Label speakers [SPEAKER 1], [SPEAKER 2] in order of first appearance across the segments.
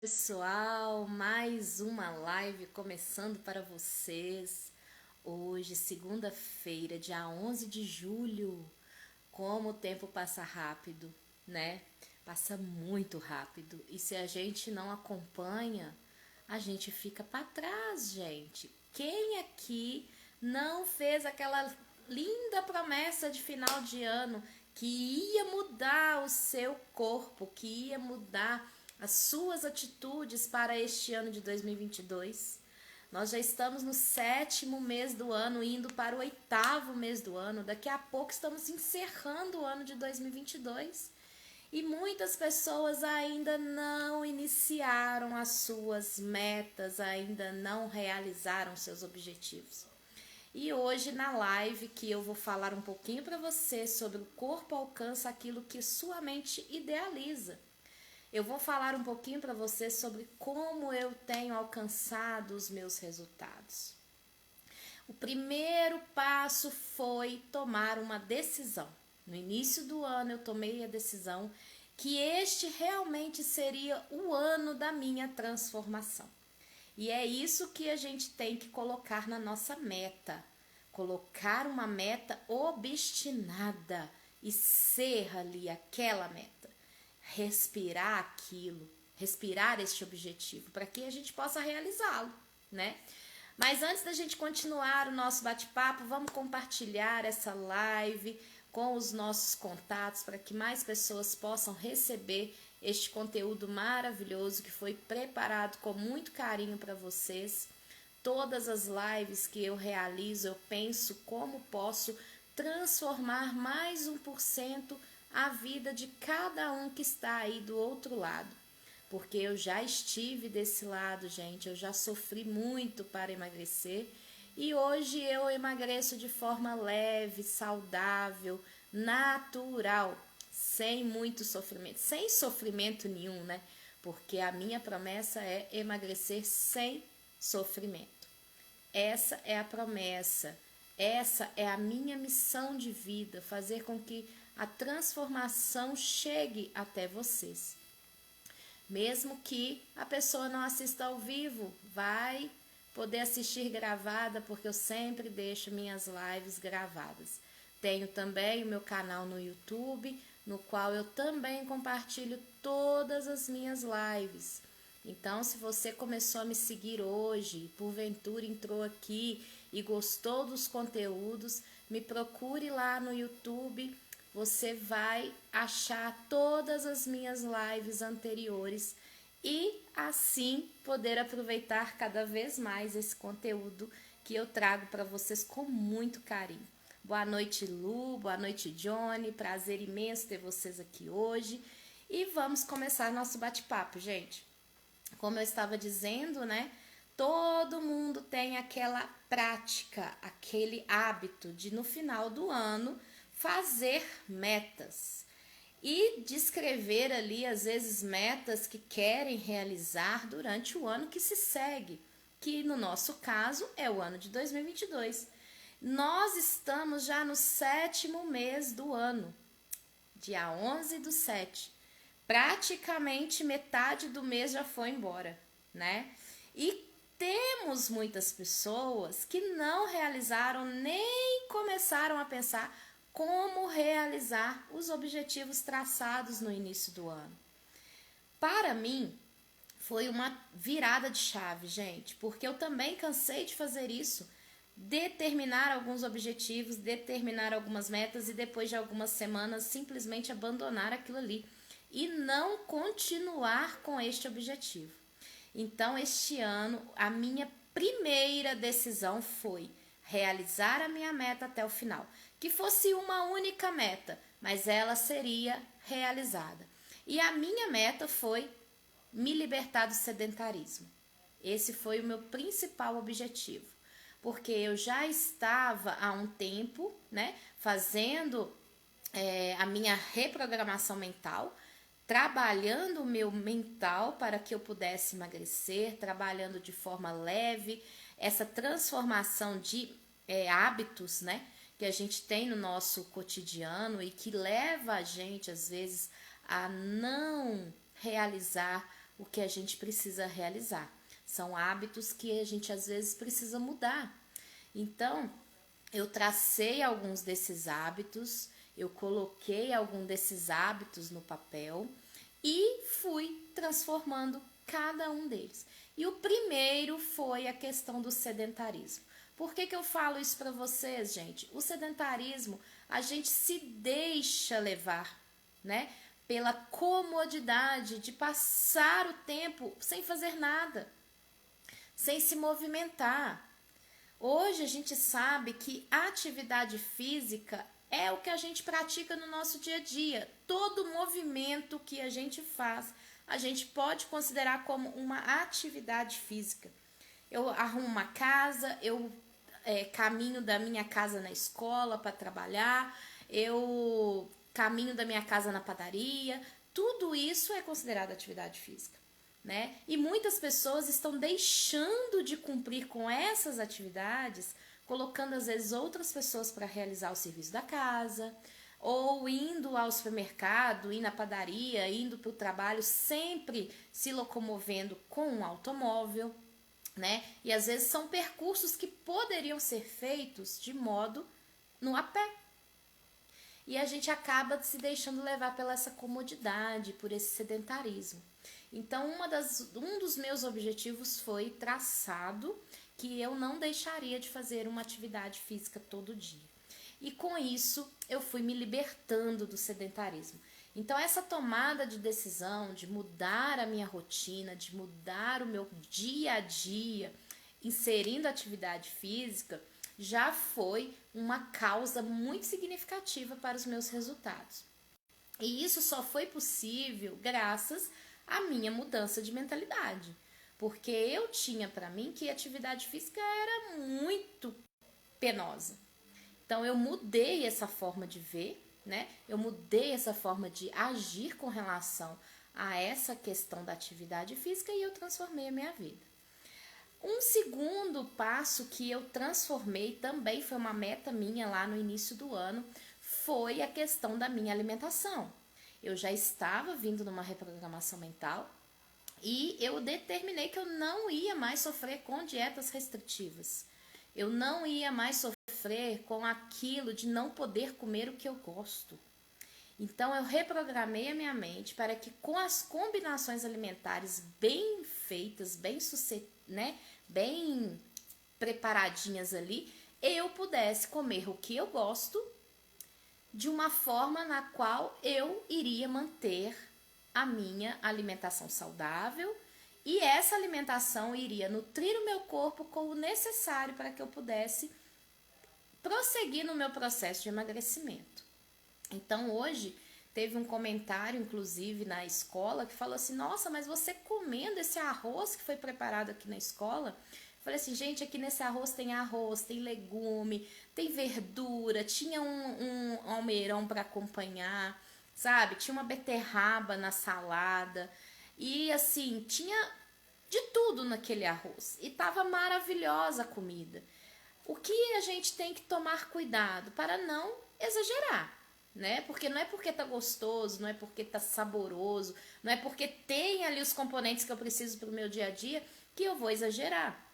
[SPEAKER 1] Pessoal, mais uma live começando para vocês. Hoje, segunda-feira, dia 11 de julho. Como o tempo passa rápido, né? Passa muito rápido. E se a gente não acompanha, a gente fica para trás, gente. Quem aqui não fez aquela linda promessa de final de ano que ia mudar o seu corpo, que ia mudar as suas atitudes para este ano de 2022? Nós já estamos no 7º mês do ano, indo para o 8º mês do ano. Daqui a pouco estamos encerrando o ano de 2022. E muitas pessoas ainda não iniciaram as suas metas, ainda não realizaram seus objetivos. E hoje na live que eu vou falar um pouquinho para você sobre o corpo alcança aquilo que sua mente idealiza. Eu vou falar um pouquinho para você sobre como eu tenho alcançado os meus resultados. O primeiro passo foi tomar uma decisão. No início do ano eu tomei a decisão que este realmente seria o ano da minha transformação. E é isso que a gente tem que colocar na nossa meta. Colocar uma meta obstinada e ser ali aquela meta. Respirar aquilo, respirar este objetivo, para que a gente possa realizá-lo, né? Mas antes da gente continuar o nosso bate-papo, vamos compartilhar essa live com os nossos contatos para que mais pessoas possam receber este conteúdo maravilhoso que foi preparado com muito carinho para vocês. Todas as lives que eu realizo, eu penso como posso transformar mais 1% a vida de cada um que está aí do outro lado. Porque eu já estive desse lado, gente, eu já sofri muito para emagrecer e hoje eu emagreço de forma leve, saudável, natural, sem muito sofrimento, sem sofrimento nenhum, né? Porque a minha promessa é emagrecer sem sofrimento. Essa é a promessa, essa é a minha missão de vida, fazer com que a transformação chegue até vocês. Mesmo que a pessoa não assista ao vivo, vai poder assistir gravada, porque eu sempre deixo minhas lives gravadas. Tenho também o meu canal no YouTube, no qual eu também compartilho todas as minhas lives. Então, se você começou a me seguir hoje, porventura entrou aqui e gostou dos conteúdos, me procure lá no YouTube. Você vai achar todas as minhas lives anteriores e assim poder aproveitar cada vez mais esse conteúdo que eu trago para vocês com muito carinho. Boa noite, Lu, boa noite, Johnny, prazer imenso ter vocês aqui hoje e vamos começar nosso bate-papo, gente. Como eu estava dizendo, né? Todo mundo tem aquela prática, aquele hábito de no final do ano fazer metas e descrever ali às vezes metas que querem realizar durante o ano que se segue, que no nosso caso é o ano de 2022. Nós estamos já no 7º mês do ano, dia 11/7. Praticamente metade do mês já foi embora, né? E temos muitas pessoas que não realizaram nem começaram a pensar como realizar os objetivos traçados no início do ano. Para mim, foi uma virada de chave, gente, porque eu também cansei de fazer isso, determinar alguns objetivos, determinar algumas metas e depois de algumas semanas simplesmente abandonar aquilo ali e não continuar com este objetivo. Então, este ano, a minha primeira decisão foi realizar a minha meta até o final. Que fosse uma única meta, mas ela seria realizada. E a minha meta foi me libertar do sedentarismo. Esse foi o meu principal objetivo. Porque eu já estava há um tempo, né, fazendo a minha reprogramação mental, trabalhando o meu mental para que eu pudesse emagrecer, trabalhando de forma leve, essa transformação de hábitos, né, que a gente tem no nosso cotidiano e que leva a gente, às vezes, a não realizar o que a gente precisa realizar. São hábitos que a gente às vezes precisa mudar. Então, eu tracei alguns desses hábitos, eu coloquei algum desses hábitos no papel e fui transformando cada um deles. E o primeiro foi a questão do sedentarismo. Por que eu falo isso para vocês, gente? O sedentarismo, a gente se deixa levar, né? Pela comodidade de passar o tempo sem fazer nada, sem se movimentar. Hoje a gente sabe que a atividade física é o que a gente pratica no nosso dia a dia. Todo movimento que a gente faz, a gente pode considerar como uma atividade física. Eu arrumo uma casa, eu caminho da minha casa na escola para trabalhar, eu caminho da minha casa na padaria. Tudo isso é considerado atividade física. Né? E muitas pessoas estão deixando de cumprir com essas atividades, colocando às vezes outras pessoas para realizar o serviço da casa, ou indo ao supermercado, indo na padaria, indo para o trabalho, sempre se locomovendo com um automóvel, né? E às vezes são percursos que poderiam ser feitos de modo no a pé. E a gente acaba se deixando levar pela essa comodidade, por esse sedentarismo. Então, um dos meus objetivos foi traçado que eu não deixaria de fazer uma atividade física todo dia. E com isso, eu fui me libertando do sedentarismo. Então, essa tomada de decisão de mudar a minha rotina, de mudar o meu dia a dia, inserindo atividade física, já foi uma causa muito significativa para os meus resultados. E isso só foi possível graças à minha mudança de mentalidade. Porque eu tinha para mim que a atividade física era muito penosa. Então eu mudei essa forma de ver, né? Eu mudei essa forma de agir com relação a essa questão da atividade física e eu transformei a minha vida. Um segundo passo que eu transformei, também foi uma meta minha lá no início do ano, foi a questão da minha alimentação. Eu já estava vindo numa reprogramação mental e eu determinei que eu não ia mais sofrer com dietas restritivas. Eu não ia mais sofrer com aquilo de não poder comer o que eu gosto. Então eu reprogramei a minha mente para que com as combinações alimentares bem feitas, bem preparadinhas ali, eu pudesse comer o que eu gosto de uma forma na qual eu iria manter a minha alimentação saudável e essa alimentação iria nutrir o meu corpo com o necessário para que eu pudesse prosseguir no meu processo de emagrecimento. Então hoje teve um comentário, inclusive na escola, que falou assim: nossa, mas você comendo esse arroz que foi preparado aqui na escola? Eu falei assim, gente, aqui nesse arroz, tem legume, tem verdura, tinha um almeirão para acompanhar, sabe? Tinha uma beterraba na salada e assim, tinha de tudo naquele arroz e tava maravilhosa a comida. O que a gente tem que tomar cuidado para não exagerar, né? Porque não é porque tá gostoso, não é porque tá saboroso, não é porque tem ali os componentes que eu preciso para o meu dia a dia que eu vou exagerar.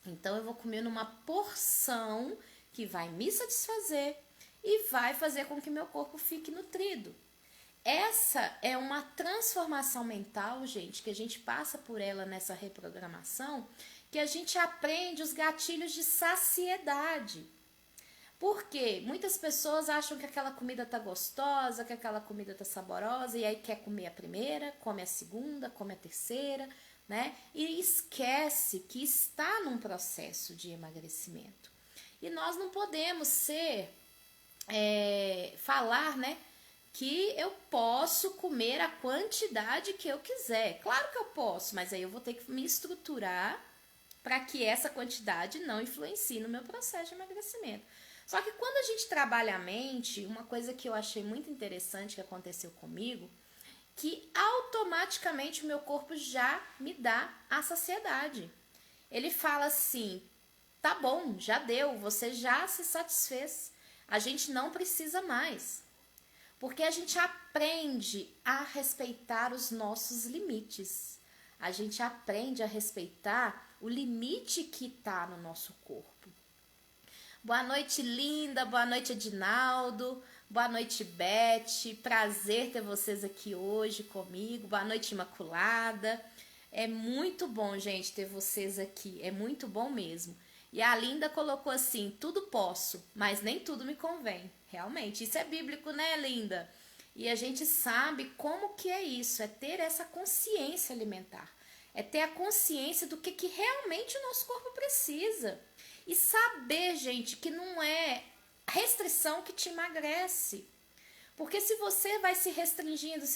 [SPEAKER 1] Então eu vou comer numa porção que vai me satisfazer e vai fazer com que meu corpo fique nutrido. Essa é uma transformação mental, gente, que a gente passa por ela nessa reprogramação, que a gente aprende os gatilhos de saciedade. Por quê? Muitas pessoas acham que aquela comida tá gostosa, que aquela comida tá saborosa, e aí quer comer a primeira, come a segunda, come a terceira, né? E esquece que está num processo de emagrecimento. E nós não podemos falar, né, que eu posso comer a quantidade que eu quiser. Claro que eu posso, mas aí eu vou ter que me estruturar para que essa quantidade não influencie no meu processo de emagrecimento. Só que quando a gente trabalha a mente, uma coisa que eu achei muito interessante que aconteceu comigo, que automaticamente o meu corpo já me dá a saciedade. Ele fala assim, tá bom, já deu, você já se satisfez, a gente não precisa mais. Porque a gente aprende a respeitar os nossos limites. a gente aprende a respeitar o limite que está no nosso corpo. Boa noite, Linda. Boa noite, Edinaldo. Boa noite, Beth. Prazer ter vocês aqui hoje comigo. Boa noite, Imaculada. É muito bom, gente, ter vocês aqui. É muito bom mesmo. E a Linda colocou assim: tudo posso, mas nem tudo me convém. Realmente, isso é bíblico, né, Linda? E a gente sabe como que é isso, é ter essa consciência alimentar. É ter a consciência do que realmente o nosso corpo precisa. E saber, gente, que não é restrição que te emagrece. Porque se você vai se restringindo,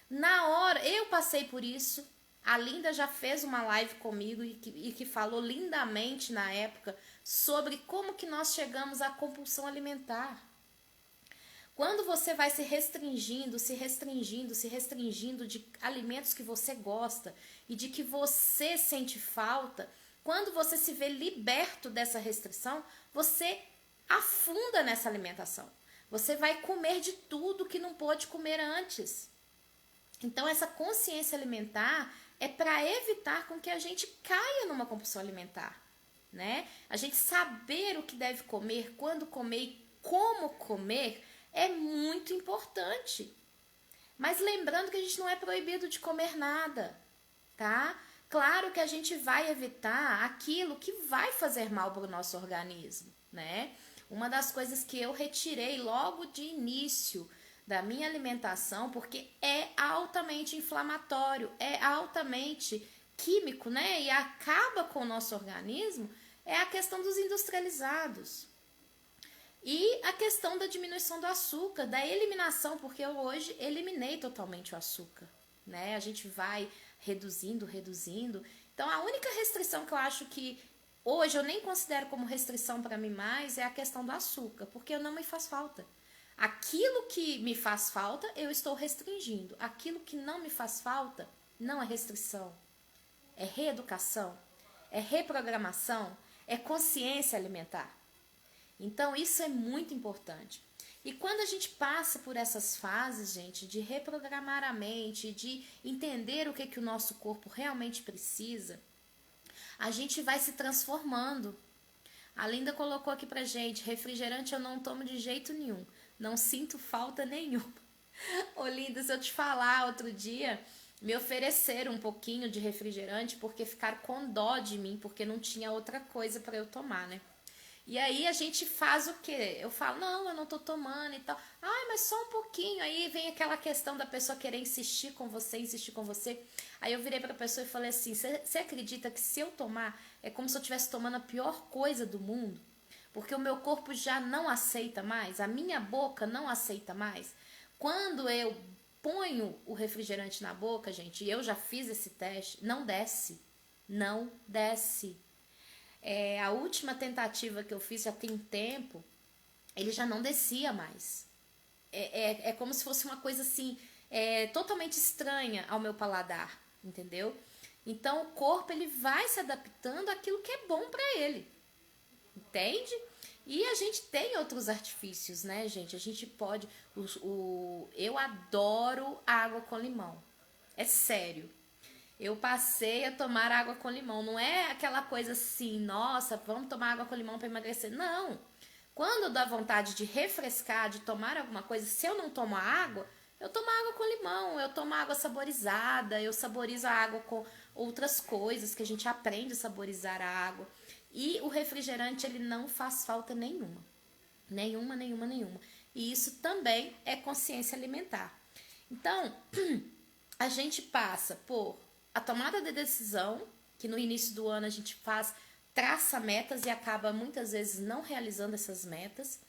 [SPEAKER 1] na hora, eu passei por isso. A Linda já fez uma live comigo e que falou lindamente na época sobre como que nós chegamos à compulsão alimentar. Quando você vai se restringindo de alimentos que você gosta e de que você sente falta, quando você se vê liberto dessa restrição, você afunda nessa alimentação. Você vai comer de tudo que não pôde comer antes. Então, essa consciência alimentar é para evitar com que a gente caia numa compulsão alimentar, né? A gente saber o que deve comer, quando comer e como comer é muito importante. Mas lembrando que a gente não é proibido de comer nada, tá? Claro que a gente vai evitar aquilo que vai fazer mal para o nosso organismo, né? Uma das coisas que eu retirei logo de início da minha alimentação, porque é altamente inflamatório, é altamente químico, né? E acaba com o nosso organismo, é a questão dos industrializados. E a questão da diminuição do açúcar, da eliminação, porque eu hoje eliminei totalmente o açúcar, né? A gente vai reduzindo. Então, a única restrição que eu acho que hoje eu nem considero como restrição para mim mais é a questão do açúcar, porque não me faz falta. Aquilo que me faz falta, eu estou restringindo. Aquilo que não me faz falta, não é restrição. É reeducação, é reprogramação, é consciência alimentar. Então, isso é muito importante. E quando a gente passa por essas fases, gente, de reprogramar a mente, de entender o que o nosso corpo realmente precisa, a gente vai se transformando. A Linda colocou aqui pra gente: refrigerante eu não tomo de jeito nenhum, não sinto falta nenhuma. Ô Linda, se eu te falar outro dia, me ofereceram um pouquinho de refrigerante porque ficaram com dó de mim, porque não tinha outra coisa para eu tomar, né? E aí a gente faz o quê? Eu falo: não, eu não tô tomando e tal. Ai, mas só um pouquinho. Aí vem aquela questão da pessoa querer insistir com você. Aí eu virei pra pessoa e falei assim: você acredita que se eu tomar, é como se eu estivesse tomando a pior coisa do mundo? Porque o meu corpo já não aceita mais, a minha boca não aceita mais. Quando eu ponho o refrigerante na boca, gente, e eu já fiz esse teste, não desce. Não desce. A última tentativa que eu fiz já tem tempo, ele já não descia mais. É como se fosse uma coisa assim, totalmente estranha ao meu paladar, entendeu? Então o corpo ele vai se adaptando àquilo que é bom para ele, entende? E a gente tem outros artifícios, né, gente? A gente pode... Eu adoro água com limão, é sério. Eu passei a tomar água com limão. Não é aquela coisa assim: nossa, vamos tomar água com limão para emagrecer. Não. Quando dá vontade de refrescar, de tomar alguma coisa, se eu não tomo a água, eu tomo água com limão, eu tomo água saborizada, eu saborizo a água com outras coisas que a gente aprende a saborizar a água. E o refrigerante, ele não faz falta nenhuma. Nenhuma. E isso também é consciência alimentar. Então, a gente passa por a tomada de decisão, que no início do ano a gente traça metas e acaba muitas vezes não realizando essas metas.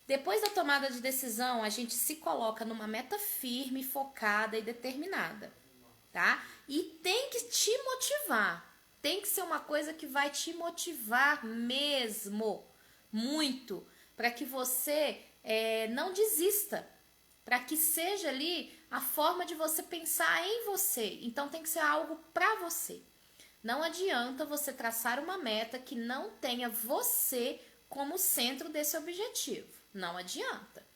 [SPEAKER 1] Depois da tomada de decisão, a gente se coloca numa meta firme, focada e determinada, tá? E tem que te motivar. Tem que ser uma coisa que vai te motivar mesmo, muito, para que você não desista, para que seja ali a forma de você pensar em você. Então tem que ser algo para você. Não adianta você traçar uma meta que não tenha você como centro desse objetivo. Não adianta.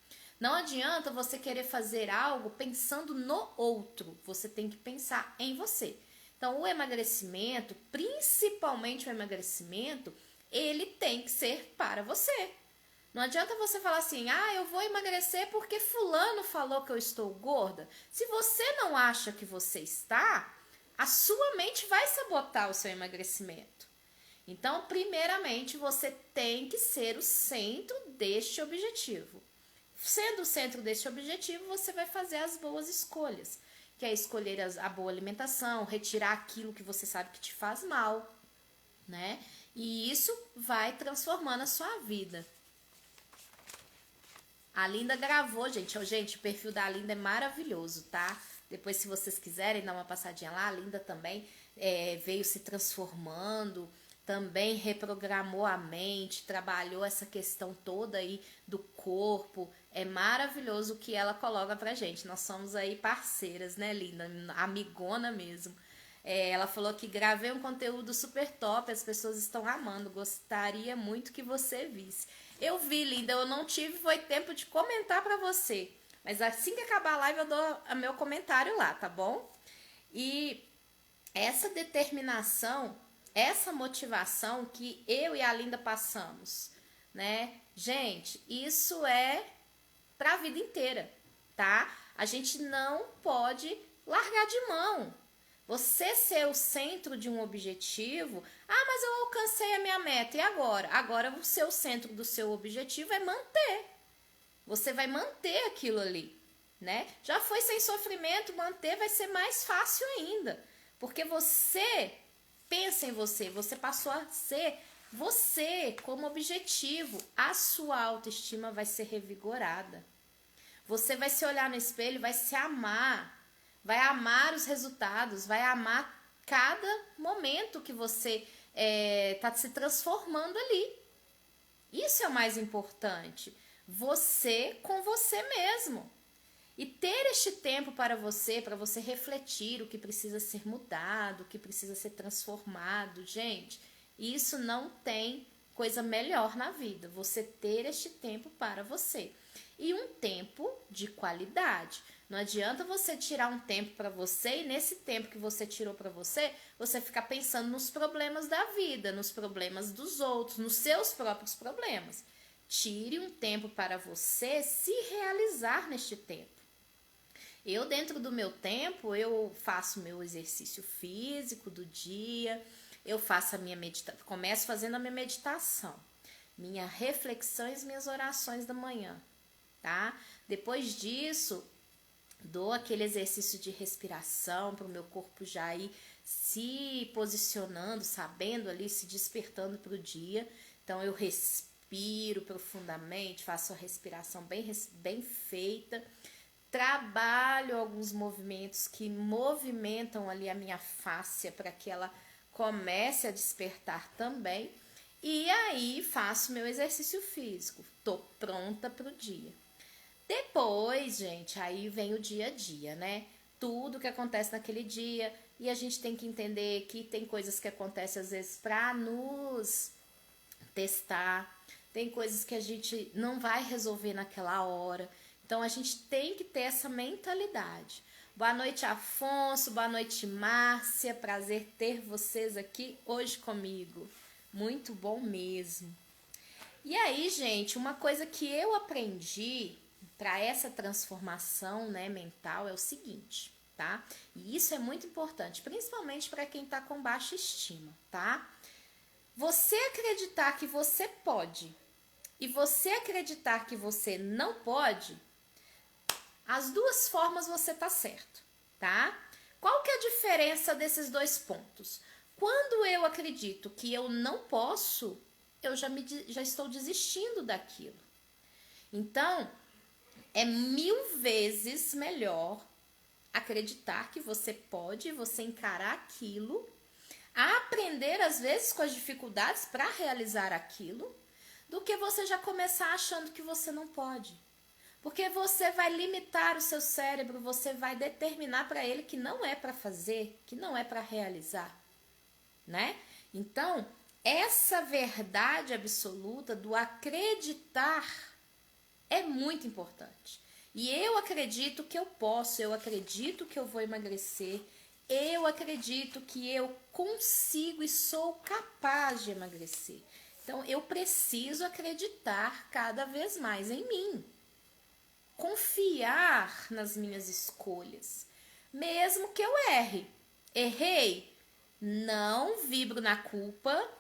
[SPEAKER 1] Não adianta você querer fazer algo pensando no outro, você tem que pensar em você. Então, o emagrecimento, principalmente o emagrecimento, ele tem que ser para você. Não adianta você falar assim, eu vou emagrecer porque fulano falou que eu estou gorda. Se você não acha que você está, a sua mente vai sabotar o seu emagrecimento. Então, primeiramente, você tem que ser o centro deste objetivo. Sendo o centro deste objetivo, você vai fazer as boas escolhas, que é escolher a boa alimentação, retirar aquilo que você sabe que te faz mal, né? E isso vai transformando a sua vida. A Linda gravou, gente. Gente, o perfil da Linda é maravilhoso, tá? Depois, se vocês quiserem dar uma passadinha lá, a Linda também veio se transformando, também reprogramou a mente, trabalhou essa questão toda aí do corpo. É maravilhoso o que ela coloca pra gente. Nós somos aí parceiras, né, Linda? Amigona mesmo. Ela falou que gravei um conteúdo super top, as pessoas estão amando, gostaria muito que você visse. Eu vi, Linda, eu não tive, foi tempo de comentar pra você. Mas assim que acabar a live eu dou o meu comentário lá, tá bom? E essa determinação, essa motivação que eu e a Linda passamos, né? Gente, isso é pra vida inteira, tá? A gente não pode largar de mão. Você ser o centro de um objetivo, mas eu alcancei a minha meta, e agora? Agora o seu centro do seu objetivo é manter. Você vai manter aquilo ali, né? Já foi sem sofrimento, manter vai ser mais fácil ainda. Porque você pensa em você, você passou a ser você como objetivo. A sua autoestima vai ser revigorada. Você vai se olhar no espelho, vai se amar. Vai amar os resultados, vai amar cada momento que você está se transformando ali. Isso é o mais importante. Você com você mesmo. E ter este tempo para você refletir o que precisa ser mudado, o que precisa ser transformado. Gente, isso não tem coisa melhor na vida. Você ter este tempo para você. E um tempo de qualidade. Não adianta você tirar um tempo para você e nesse tempo que você tirou para você, você ficar pensando nos problemas da vida, nos problemas dos outros, nos seus próprios problemas. Tire um tempo para você se realizar neste tempo. Eu, dentro do meu tempo, eu faço meu exercício físico do dia, eu faço a minha meditação, começo fazendo a minha meditação, minhas reflexões, minhas orações da manhã, tá? Depois disso, dou aquele exercício de respiração para o meu corpo já ir se posicionando, sabendo ali, se despertando para o dia. Então, eu respiro profundamente, faço a respiração bem feita. Trabalho alguns movimentos que movimentam ali a minha fáscia para que ela comece a despertar também. E aí, faço meu exercício físico. Tô pronta para o dia. Depois, gente, aí vem o dia a dia, né? Tudo que acontece naquele dia. E a gente tem que entender que tem coisas que acontecem às vezes para nos testar. Tem coisas que a gente não vai resolver naquela hora. Então, a gente tem que ter essa mentalidade. Boa noite, Afonso. Boa noite, Márcia. Prazer ter vocês aqui hoje comigo. Muito bom mesmo. E aí, gente, uma coisa que eu aprendi para essa transformação, né, mental é o seguinte, tá? E isso é muito importante, principalmente para quem tá com baixa estima, tá? Você acreditar que você pode e você acreditar que você não pode, as duas formas você tá certo, tá? Qual que é a diferença desses dois pontos? Quando eu acredito que eu não posso, eu já estou desistindo daquilo. Então, é 1000 vezes melhor acreditar que você pode, você encarar aquilo, aprender às vezes com as dificuldades para realizar aquilo, do que você já começar achando que você não pode. Porque você vai limitar o seu cérebro, você vai determinar para ele que não é para fazer, que não é para realizar, né? Então, essa verdade absoluta do acreditar É muito importante. E eu acredito que eu posso, eu acredito que eu vou emagrecer, eu acredito que eu consigo e sou capaz de emagrecer. Então eu preciso acreditar cada vez mais em mim. Confiar nas minhas escolhas, mesmo que eu erre. Errei, não vibro na culpa,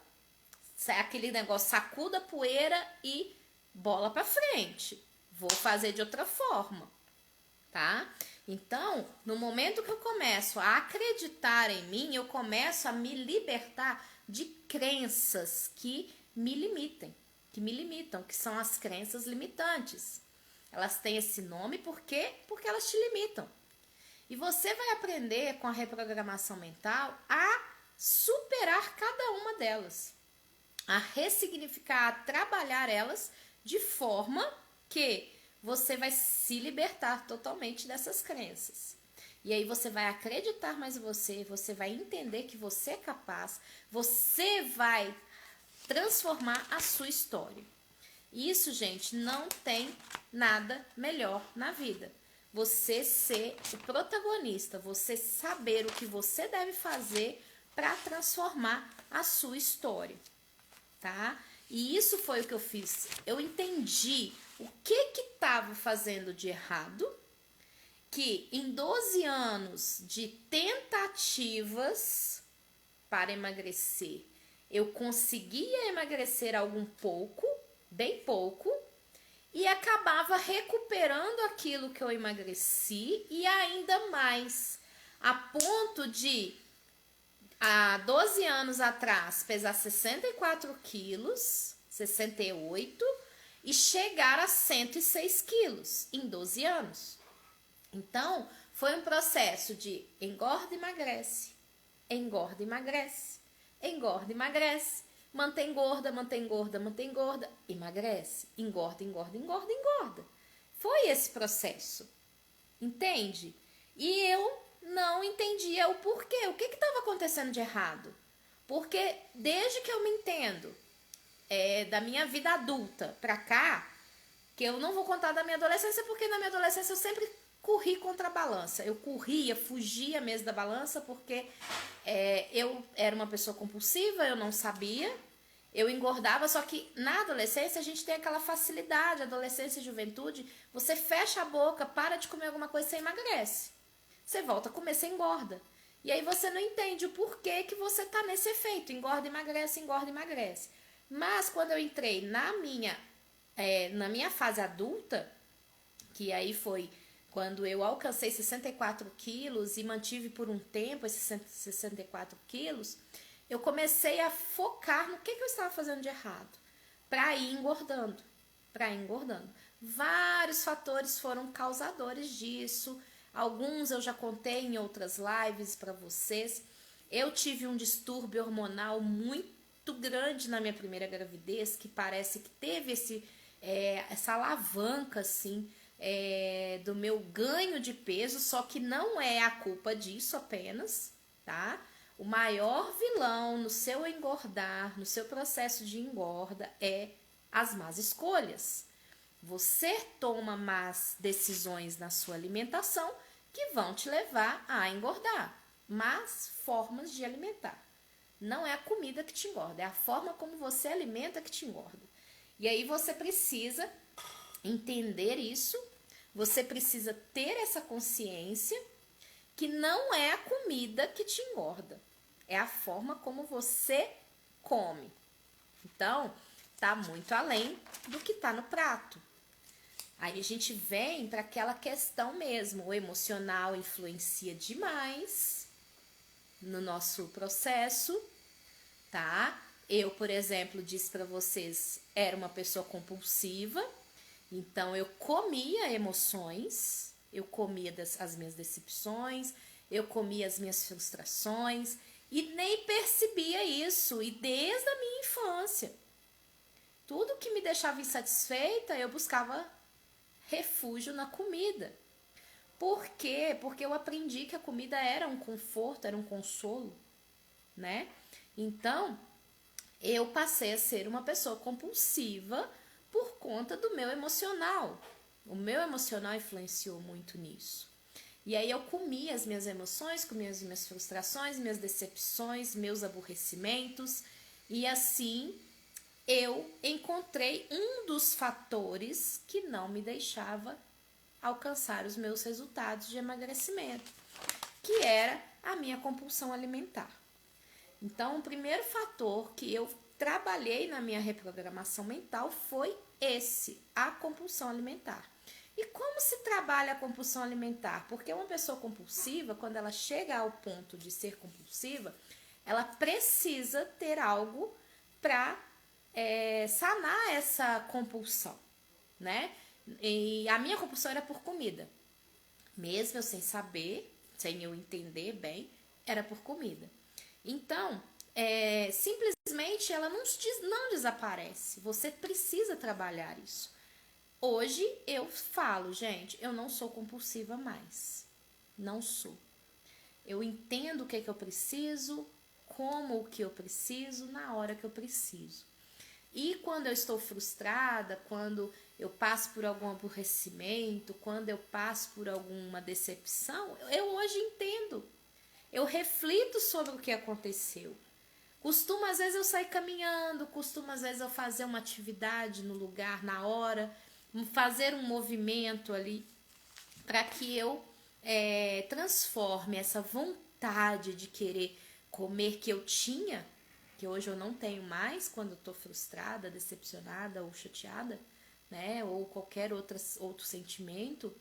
[SPEAKER 1] aquele negócio, sacuda a poeira e bola pra frente. Vou fazer de outra forma, tá? Então, no momento que eu começo a acreditar em mim, eu começo a me libertar de crenças que me limitam, que são as crenças limitantes. Elas têm esse nome por quê? Porque elas te limitam. E você vai aprender com a reprogramação mental a superar cada uma delas, a ressignificar, a trabalhar elas de forma que você vai se libertar totalmente dessas crenças. E aí você vai acreditar mais em você, você vai entender que você é capaz, você vai transformar a sua história. Isso, gente, não tem nada melhor na vida. Você ser o protagonista, você saber o que você deve fazer para transformar a sua história, tá? E isso foi o que eu fiz. Eu entendi o que estava fazendo de errado, que em 12 anos de tentativas para emagrecer, eu conseguia emagrecer algum pouco, bem pouco, e acabava recuperando aquilo que eu emagreci e ainda mais, a ponto de, há 12 anos atrás, pesar 64 quilos, 68, e chegar a 106 quilos em 12 anos. Então, foi um processo de engorda e emagrece, engorda e emagrece, engorda e emagrece, mantém gorda, mantém gorda, mantém gorda, emagrece, engorda, engorda, engorda, engorda. Foi esse processo, entende? E eu não entendia o porquê, o que estava acontecendo de errado. Porque desde que eu me entendo, da minha vida adulta pra cá, que eu não vou contar da minha adolescência, porque na minha adolescência eu sempre corri contra a balança. Eu corria, fugia mesmo da balança, porque eu era uma pessoa compulsiva, eu não sabia. Eu engordava, só que na adolescência a gente tem aquela facilidade, adolescência e juventude, você fecha a boca, para de comer alguma coisa, você emagrece. Você volta a comer, você engorda. E aí você não entende o porquê que você tá nesse efeito, engorda, emagrece, engorda, emagrece. Mas quando eu entrei na minha fase adulta, que aí foi quando eu alcancei 64 quilos e mantive por um tempo esses 64 quilos, eu comecei a focar no que eu estava fazendo de errado, para ir engordando, Vários fatores foram causadores disso, alguns eu já contei em outras lives para vocês. Eu tive um distúrbio hormonal muito grande na minha primeira gravidez, que parece que teve essa alavanca, assim, do meu ganho de peso, só que não é a culpa disso apenas, tá? O maior vilão no seu engordar, no seu processo de engorda, é as más escolhas. Você toma más decisões na sua alimentação que vão te levar a engordar. Más formas de alimentar. Não é a comida que te engorda, é a forma como você alimenta que te engorda. E aí você precisa entender isso, você precisa ter essa consciência que não é a comida que te engorda, é a forma como você come. Então, tá muito além do que tá no prato. Aí a gente vem para aquela questão mesmo, o emocional influencia demais no nosso processo, tá? Eu, por exemplo, disse para vocês, era uma pessoa compulsiva, então eu comia emoções, eu comia as minhas decepções, eu comia as minhas frustrações e nem percebia isso, e desde a minha infância. Tudo que me deixava insatisfeita, eu buscava refúgio na comida. Por quê? Porque eu aprendi que a comida era um conforto, era um consolo, né? Então, eu passei a ser uma pessoa compulsiva por conta do meu emocional. O meu emocional influenciou muito nisso. E aí eu comi as minhas emoções, comi as minhas frustrações, minhas decepções, meus aborrecimentos. E assim eu encontrei um dos fatores que não me deixava alcançar os meus resultados de emagrecimento, que era a minha compulsão alimentar. Então, o primeiro fator que eu trabalhei na minha reprogramação mental foi esse, a compulsão alimentar. E como se trabalha a compulsão alimentar? Porque uma pessoa compulsiva, quando ela chega ao ponto de ser compulsiva, ela precisa ter algo para sanar essa compulsão, né? E a minha compulsão era por comida. Mesmo eu sem saber, sem eu entender bem, era por comida. Então, simplesmente ela não desaparece. Você precisa trabalhar isso. Hoje eu falo, gente, eu não sou compulsiva mais. Não sou. Eu entendo o que eu preciso, como o que eu preciso, na hora que eu preciso. E quando eu estou frustrada, quando eu passo por algum aborrecimento, quando eu passo por alguma decepção, eu hoje entendo. Eu reflito sobre o que aconteceu. Costumo, às vezes, eu sair caminhando, costumo, às vezes, eu fazer uma atividade no lugar, na hora, fazer um movimento ali, para que eu transforme essa vontade de querer comer que eu tinha, que hoje eu não tenho mais quando eu tô frustrada, decepcionada ou chateada, né, ou qualquer outro sentimento,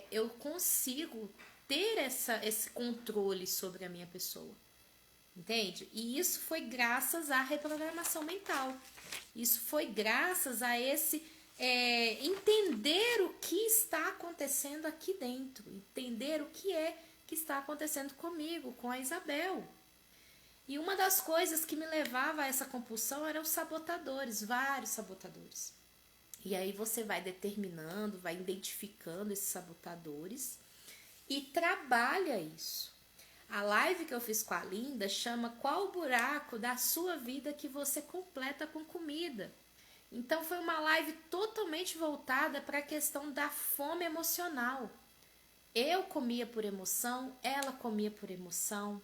[SPEAKER 1] eu consigo ter esse controle sobre a minha pessoa, entende? E isso foi graças à reprogramação mental, isso foi graças a esse entender o que está acontecendo aqui dentro, entender o que está acontecendo comigo, com a Isabel. E uma das coisas que me levava a essa compulsão eram os sabotadores, vários sabotadores. E aí você vai determinando, vai identificando esses sabotadores e trabalha isso. A live que eu fiz com a Linda chama Qual o buraco da sua vida que você completa com comida? Então foi uma live totalmente voltada para a questão da fome emocional. Eu comia por emoção, ela comia por emoção,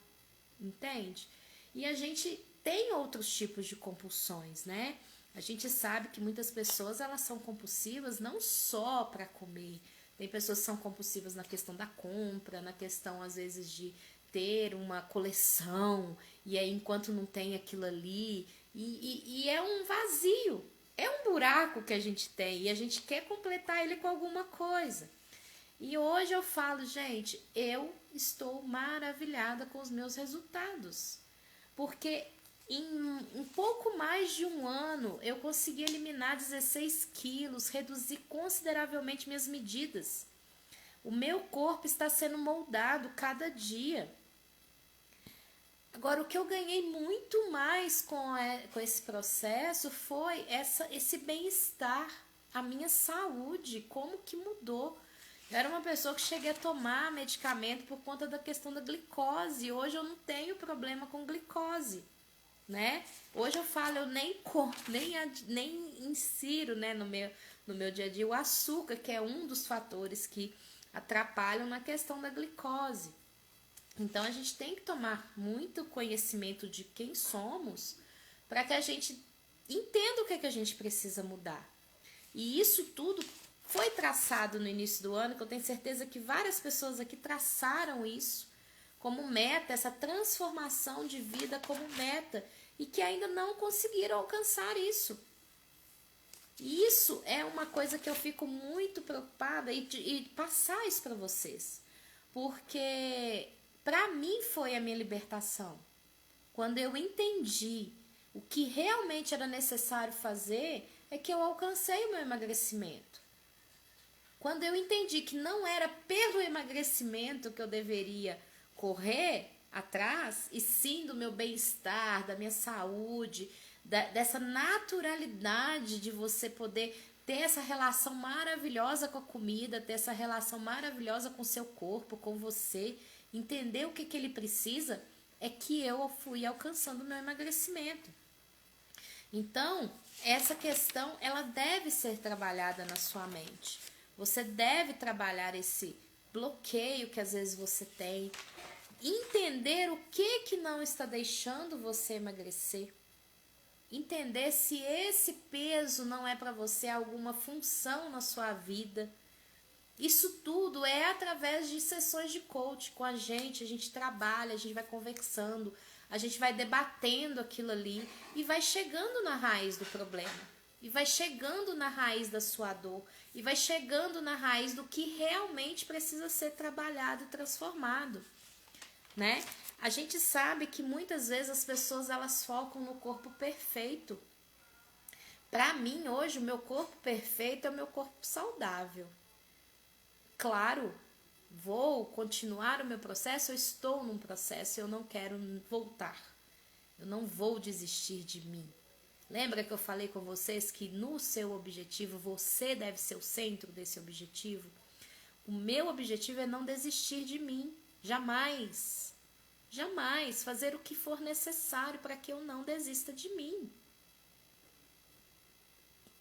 [SPEAKER 1] entende? E a gente tem outros tipos de compulsões, né? A gente sabe que muitas pessoas elas são compulsivas não só para comer. Tem pessoas que são compulsivas na questão da compra, na questão às vezes de ter uma coleção e aí enquanto não tem aquilo ali e é um vazio, é um buraco que a gente tem e a gente quer completar ele com alguma coisa. E hoje eu falo, gente, eu estou maravilhada com os meus resultados. Porque em um pouco mais de um ano eu consegui eliminar 16 quilos, reduzir consideravelmente minhas medidas. O meu corpo está sendo moldado cada dia. Agora, o que eu ganhei muito mais com esse processo foi esse bem-estar, a minha saúde, como que mudou. Eu era uma pessoa que cheguei a tomar medicamento por conta da questão da glicose. Hoje eu não tenho problema com glicose, né? Hoje eu falo, eu nem insiro, né, no meu dia a dia o açúcar, que é um dos fatores que atrapalham na questão da glicose. Então a gente tem que tomar muito conhecimento de quem somos para que a gente entenda o que a gente precisa mudar. E isso tudo foi traçado no início do ano, que eu tenho certeza que várias pessoas aqui traçaram isso como meta, essa transformação de vida como meta, e que ainda não conseguiram alcançar isso. E isso é uma coisa que eu fico muito preocupada e passar isso para vocês. Porque para mim foi a minha libertação. Quando eu entendi o que realmente era necessário fazer, é que eu alcancei o meu emagrecimento. Quando eu entendi que não era pelo emagrecimento que eu deveria correr atrás, e sim do meu bem-estar, da minha saúde, dessa naturalidade de você poder ter essa relação maravilhosa com a comida, ter essa relação maravilhosa com o seu corpo, com você, entender o que ele precisa, é que eu fui alcançando o meu emagrecimento. Então, essa questão, ela deve ser trabalhada na sua mente. Você deve trabalhar esse bloqueio que às vezes você tem, entender o que não está deixando você emagrecer, entender se esse peso não é para você alguma função na sua vida. Isso tudo é através de sessões de coach com a gente trabalha, a gente vai conversando, a gente vai debatendo aquilo ali e vai chegando na raiz do problema. E vai chegando na raiz da sua dor. E vai chegando na raiz do que realmente precisa ser trabalhado e transformado, né? A gente sabe que muitas vezes as pessoas elas focam no corpo perfeito. Para mim, hoje, o meu corpo perfeito é o meu corpo saudável. Claro, vou continuar o meu processo, eu estou num processo, eu não quero voltar. Eu não vou desistir de mim. Lembra que eu falei com vocês que no seu objetivo, você deve ser o centro desse objetivo? O meu objetivo é não desistir de mim. Jamais. Jamais fazer o que for necessário para que eu não desista de mim.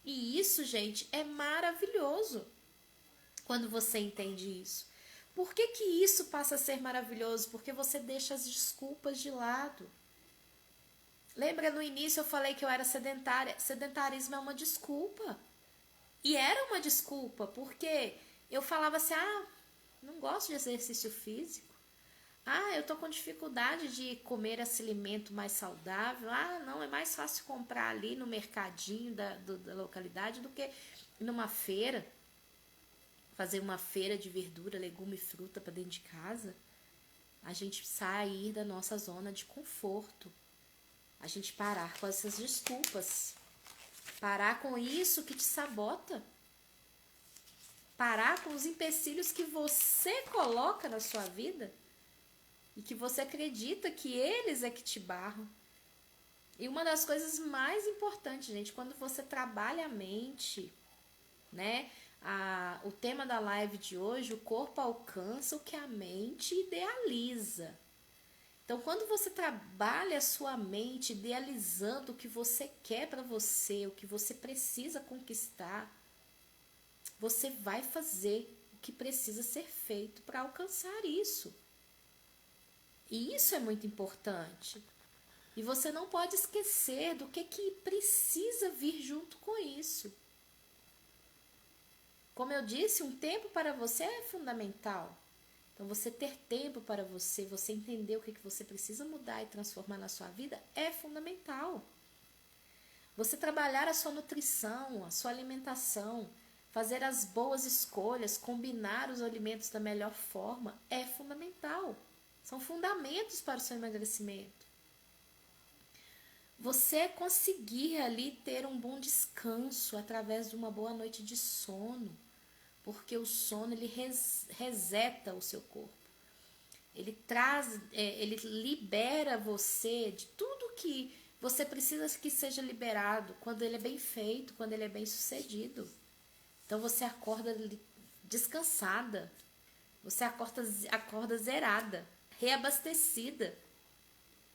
[SPEAKER 1] E isso, gente, é maravilhoso quando você entende isso. Por que que isso passa a ser maravilhoso? Porque você deixa as desculpas de lado. Lembra no início eu falei que eu era sedentária? Sedentarismo é uma desculpa. E era uma desculpa, porque eu falava assim, não gosto de exercício físico. Eu tô com dificuldade de comer esse alimento mais saudável. Não, é mais fácil comprar ali no mercadinho da localidade do que numa feira. Fazer uma feira de verdura, legume e fruta para dentro de casa. A gente sair da nossa zona de conforto. A gente parar com essas desculpas. Parar com isso que te sabota. Parar com os empecilhos que você coloca na sua vida e que você acredita que eles é que te barram. E uma das coisas mais importantes, gente, quando você trabalha a mente, né? O tema da live de hoje, o corpo alcança o que a mente idealiza. Então, quando você trabalha a sua mente idealizando o que você quer para você, o que você precisa conquistar, você vai fazer o que precisa ser feito para alcançar isso. E isso é muito importante. E você não pode esquecer do que precisa vir junto com isso. Como eu disse, um tempo para você é fundamental. Então, você ter tempo para você entender o que você precisa mudar e transformar na sua vida é fundamental. Você trabalhar a sua nutrição, a sua alimentação, fazer as boas escolhas, combinar os alimentos da melhor forma é fundamental. São fundamentos para o seu emagrecimento. Você conseguir ali ter um bom descanso através de uma boa noite de sono, porque o sono ele reseta o seu corpo. Ele ele libera você de tudo que você precisa que seja liberado quando ele é bem feito, quando ele é bem sucedido. Então você acorda descansada, você acorda zerada, reabastecida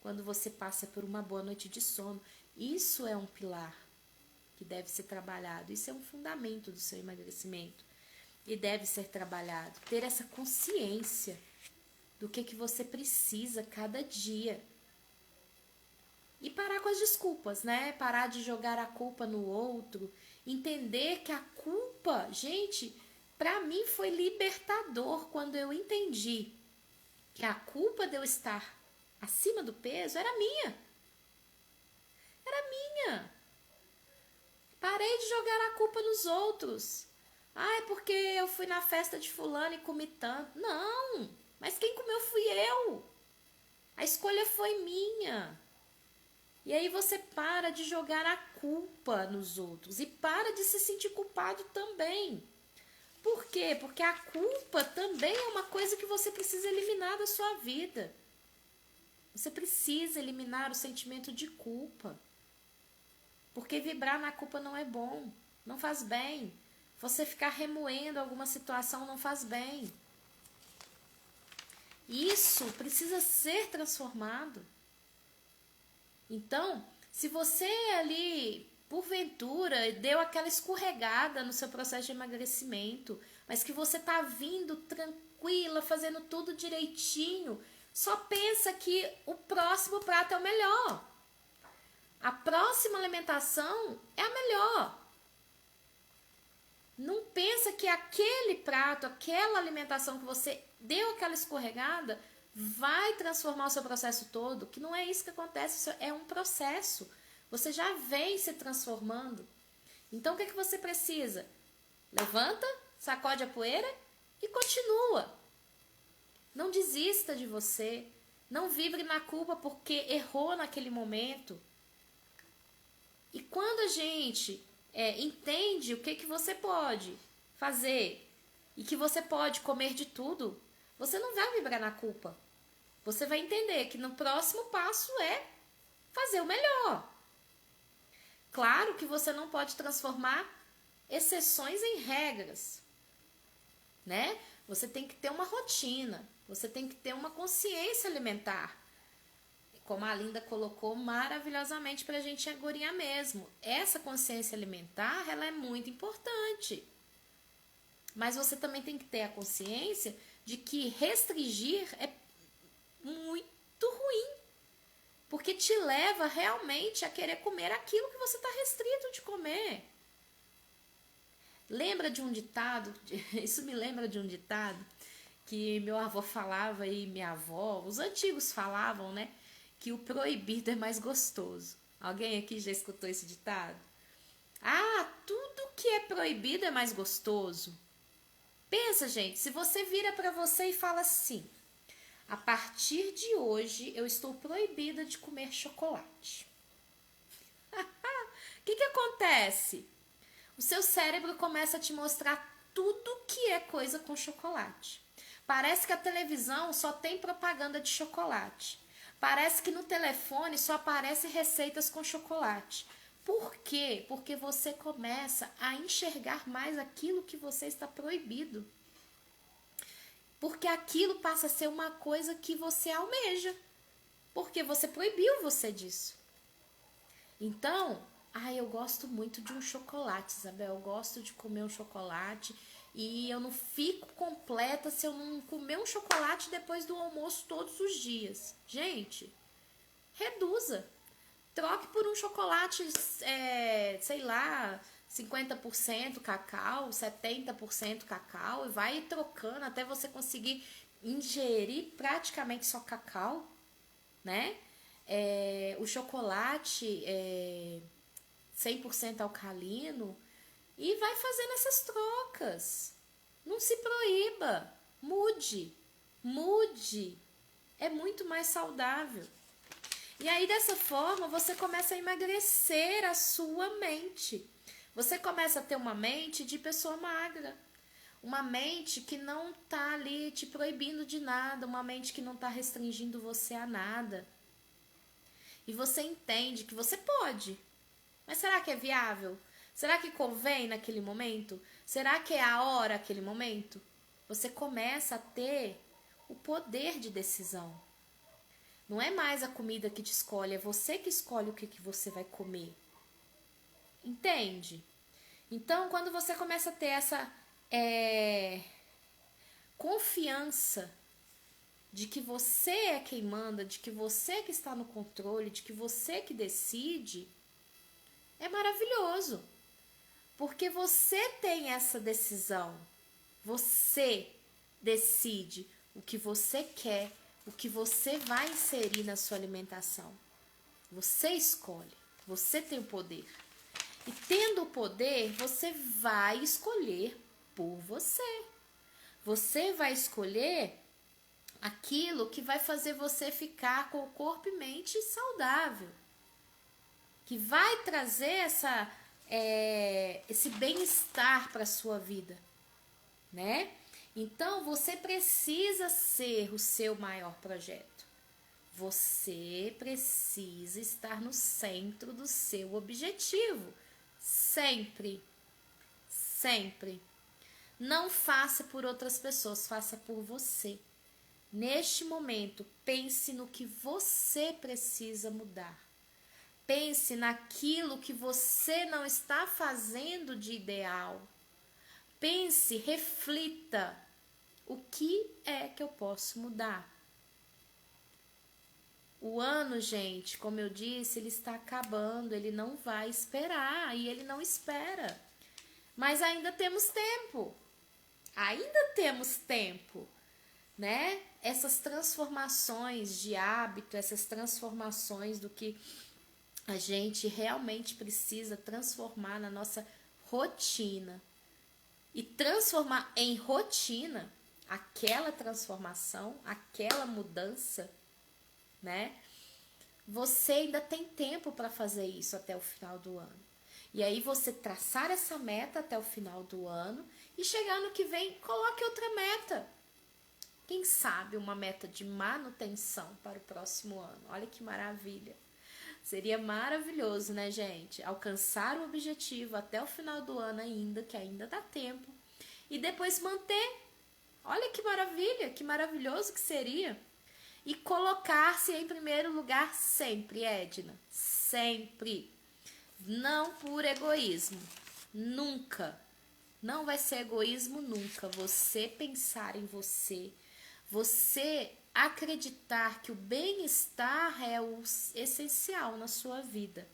[SPEAKER 1] quando você passa por uma boa noite de sono. Isso é um pilar que deve ser trabalhado, isso é um fundamento do seu emagrecimento. E deve ser trabalhado, ter essa consciência do que você precisa cada dia. E parar com as desculpas, né? Parar de jogar a culpa no outro. Entender que a culpa, gente, para mim foi libertador quando eu entendi que a culpa de eu estar acima do peso era minha. Era minha. Parei de jogar a culpa nos outros. É porque eu fui na festa de fulano e comi tanto. Não, mas quem comeu fui eu. A escolha foi minha. E aí você para de jogar a culpa nos outros e para de se sentir culpado também. Por quê? Porque a culpa também é uma coisa que você precisa eliminar da sua vida. Você precisa eliminar o sentimento de culpa. Porque vibrar na culpa não é bom, não faz bem. Você ficar remoendo alguma situação não faz bem. Isso precisa ser transformado. Então, Se você ali, porventura, deu aquela escorregada no seu processo de emagrecimento, mas que você tá vindo tranquila, fazendo tudo direitinho, só pensa que o próximo prato é o melhor. A próxima alimentação é a melhor. Não pensa que aquele prato, aquela alimentação que você deu aquela escorregada, vai transformar o seu processo todo, que não é isso que acontece, é um processo. Você já vem se transformando. Então o que você precisa? Levanta, sacode a poeira e continua. Não desista de você. Não vibre na culpa porque errou naquele momento. E quando a gente entende o que você pode fazer e que você pode comer de tudo, você não vai vibrar na culpa. Você vai entender que no próximo passo é fazer o melhor. Claro que você não pode transformar exceções em regras, né? Você tem que ter uma rotina, você tem que ter uma consciência alimentar. Como a Linda colocou maravilhosamente pra gente agorinhar mesmo. Essa consciência alimentar, ela é muito importante. Mas você também tem que ter a consciência de que restringir é muito ruim. Porque te leva realmente a querer comer aquilo que você está restrito de comer. Lembra de um ditado, isso me lembra de um ditado que meu avô falava e minha avó, os antigos falavam, né? Que o proibido é mais gostoso. Alguém aqui já escutou esse ditado? Ah, tudo que é proibido é mais gostoso. Pensa, gente, se você vira para você e fala assim: a partir de hoje eu estou proibida de comer chocolate. O que acontece? O seu cérebro começa a te mostrar tudo que é coisa com chocolate. Parece que a televisão só tem propaganda de chocolate. Parece que no telefone só aparecem receitas com chocolate. Por quê? Porque você começa a enxergar mais aquilo que você está proibido. Porque aquilo passa a ser uma coisa que você almeja. Porque você proibiu você disso. Então, eu gosto muito de um chocolate, Isabel. Eu gosto de comer um chocolate. E eu não fico completa se eu não comer um chocolate depois do almoço todos os dias. Gente, reduza. Troque por um chocolate, sei lá, 50% cacau, 70% cacau. E vai trocando até você conseguir ingerir praticamente só cacau, né? O chocolate 100% alcalino. E vai fazendo essas trocas. Não se proíba. Mude. Mude. É muito mais saudável. E aí, dessa forma, você começa a emagrecer a sua mente. Você começa a ter uma mente de pessoa magra. Uma mente que não tá ali te proibindo de nada. Uma mente que não tá restringindo você a nada. E você entende que você pode. Mas será que é viável? Será que convém naquele momento? Será que é a hora aquele momento? Você começa a ter o poder de decisão. Não é mais a comida que te escolhe, é você que escolhe o que você vai comer. Entende? Então, quando você começa a ter essa confiança de que você é quem manda, de que você que está no controle, de que você que decide, é maravilhoso. Porque você tem essa decisão. Você decide o que você quer, o que você vai inserir na sua alimentação. Você escolhe. Você tem o poder. E tendo o poder, você vai escolher por você. Você vai escolher aquilo que vai fazer você ficar com o corpo e mente saudável. Que vai trazer esse bem-estar para a sua vida, né? Então, você precisa ser o seu maior projeto. Você precisa estar no centro do seu objetivo. Sempre. Sempre. Não faça por outras pessoas, faça por você. Neste momento, pense no que você precisa mudar. Pense naquilo que você não está fazendo de ideal. Pense, reflita. O que é que eu posso mudar? O ano, gente, como eu disse, ele está acabando, ele não vai esperar e ele não espera. Mas ainda temos tempo. Ainda temos tempo, né? Essas transformações de hábito, essas transformações do que a gente realmente precisa transformar na nossa rotina. E transformar em rotina aquela transformação, aquela mudança, né? Você ainda tem tempo para fazer isso até o final do ano. E aí você traçar essa meta até o final do ano e chegar no que vem, coloque outra meta. Quem sabe uma meta de manutenção para o próximo ano. Olha que maravilha. Seria maravilhoso, né, gente? Alcançar o objetivo até o final do ano ainda, que ainda dá tempo. E depois manter. Olha que maravilha, que maravilhoso que seria. E colocar-se em primeiro lugar sempre, Edna. Sempre. Não por egoísmo. Nunca. Não vai ser egoísmo nunca. Você pensar em você. Você acreditar que o bem-estar é o essencial na sua vida.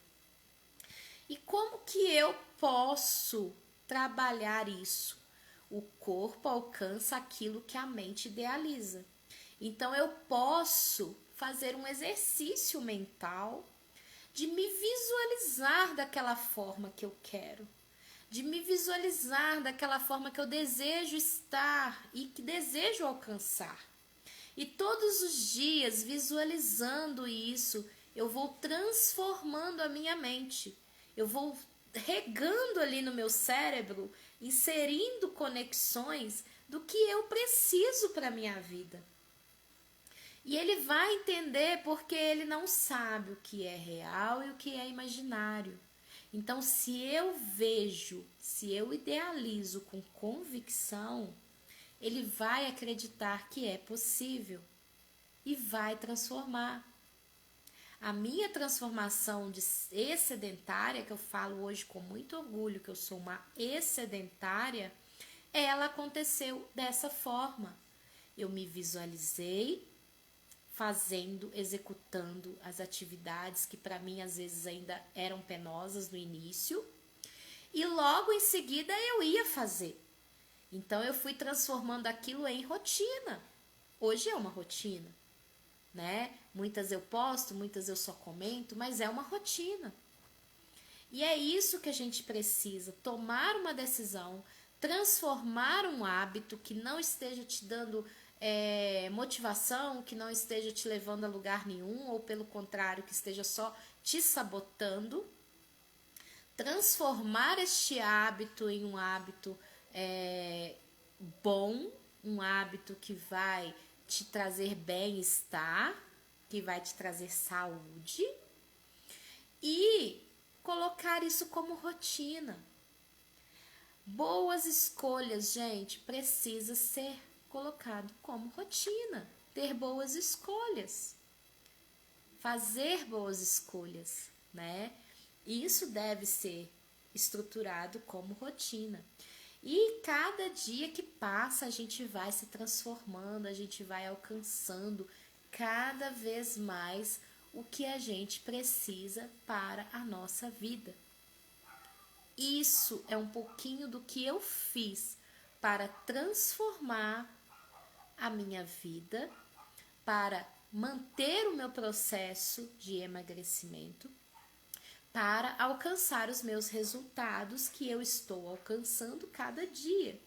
[SPEAKER 1] E como que eu posso trabalhar isso? O corpo alcança aquilo que a mente idealiza. Então eu posso fazer um exercício mental de me visualizar daquela forma que eu quero, de me visualizar daquela forma que eu desejo estar e que desejo alcançar. E todos os dias, visualizando isso, eu vou transformando a minha mente. Eu vou regando ali no meu cérebro, inserindo conexões do que eu preciso para a minha vida. E ele vai entender porque ele não sabe o que é real e o que é imaginário. Então, se eu vejo, se eu idealizo com convicção, ele vai acreditar que é possível e vai transformar. A minha transformação de excedentária, que eu falo hoje com muito orgulho que eu sou uma excedentária, ela aconteceu dessa forma. Eu me visualizei fazendo, executando as atividades que para mim às vezes ainda eram penosas no início, e logo em seguida eu ia fazer. Então eu fui transformando aquilo em rotina. Hoje é uma rotina, né? Muitas eu posto, muitas eu só comento, mas é uma rotina. E é isso que a gente precisa, tomar uma decisão, transformar um hábito que não esteja te dando motivação, que não esteja te levando a lugar nenhum, ou pelo contrário, que esteja só te sabotando. Transformar este hábito em um hábito bom, um hábito que vai te trazer bem-estar, que vai te trazer saúde, e colocar isso como rotina. Boas escolhas, gente, precisa ser colocado como rotina. Ter boas escolhas. Fazer boas escolhas, né? Isso deve ser estruturado como rotina. E cada dia que passa a gente vai se transformando, a gente vai alcançando cada vez mais o que a gente precisa para a nossa vida. Isso é um pouquinho do que eu fiz para transformar a minha vida, para manter o meu processo de emagrecimento, para alcançar os meus resultados que eu estou alcançando cada dia.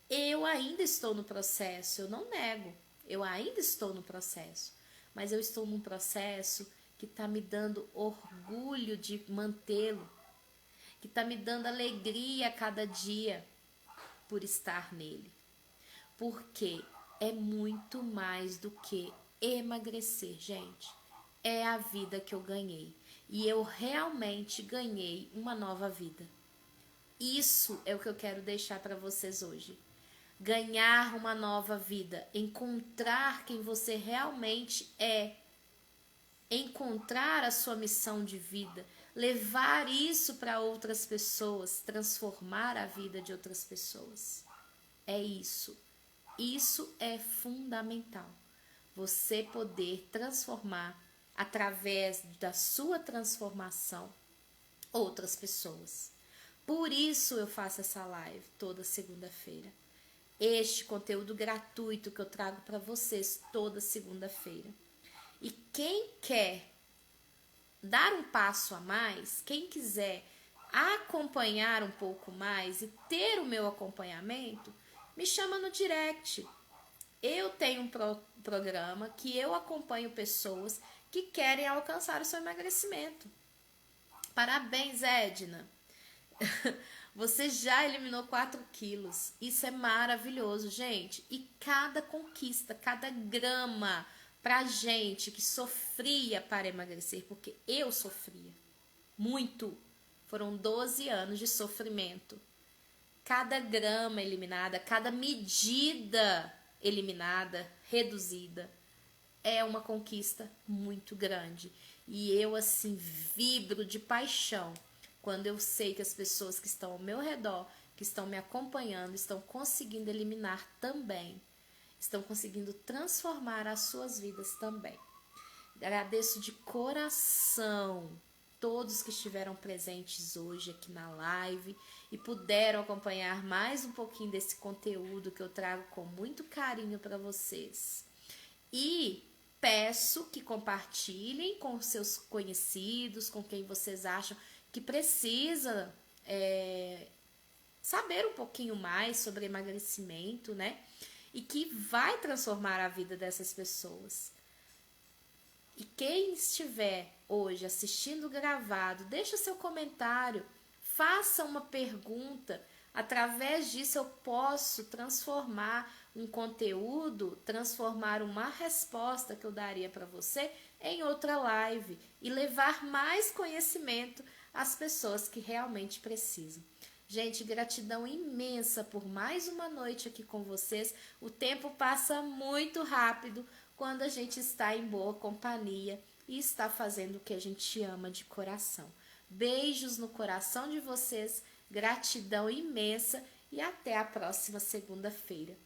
[SPEAKER 1] Eu ainda estou no processo, eu não nego, eu ainda estou no processo, mas eu estou num processo que está me dando orgulho de mantê-lo, que está me dando alegria a cada dia por estar nele. Porque é muito mais do que emagrecer, gente. É a vida que eu ganhei. E eu realmente ganhei uma nova vida. Isso é o que eu quero deixar para vocês hoje. Ganhar uma nova vida. Encontrar quem você realmente é. encontrar a sua missão de vida, levar isso para outras pessoas, transformar a vida de outras pessoas. É isso. Isso é fundamental. Você poder transformar através da sua transformação outras pessoas. Por isso eu faço essa live toda segunda-feira. Este conteúdo gratuito que eu trago para vocês toda segunda-feira. E quem quer dar um passo a mais, quem quiser acompanhar um pouco mais e ter o meu acompanhamento, me chama no direct. Eu tenho um programa que eu acompanho pessoas que querem alcançar o seu emagrecimento. Parabéns, Edna! Você já eliminou 4 quilos. Isso é maravilhoso, gente. E cada conquista, cada grama pra gente que sofria para emagrecer, porque eu sofria muito. Foram 12 anos de sofrimento. Cada grama eliminada, cada medida eliminada, reduzida, é uma conquista muito grande. E eu, assim, vibro de paixão quando eu sei que as pessoas que estão ao meu redor, que estão me acompanhando, estão conseguindo eliminar também. Estão conseguindo transformar as suas vidas também. Agradeço de coração todos que estiveram presentes hoje aqui na live e puderam acompanhar mais um pouquinho desse conteúdo que eu trago com muito carinho para vocês. E peço que compartilhem com seus conhecidos, com quem vocês acham que precisa saber um pouquinho mais sobre emagrecimento, né? E que vai transformar a vida dessas pessoas. E quem estiver hoje assistindo gravado, deixa seu comentário, faça uma pergunta. Através disso eu posso transformar um conteúdo, transformar uma resposta que eu daria para você em outra live e levar mais conhecimento às pessoas que realmente precisam. Gente, gratidão imensa por mais uma noite aqui com vocês. O tempo passa muito rápido quando a gente está em boa companhia e está fazendo o que a gente ama de coração. Beijos no coração de vocês, gratidão imensa e até a próxima segunda-feira.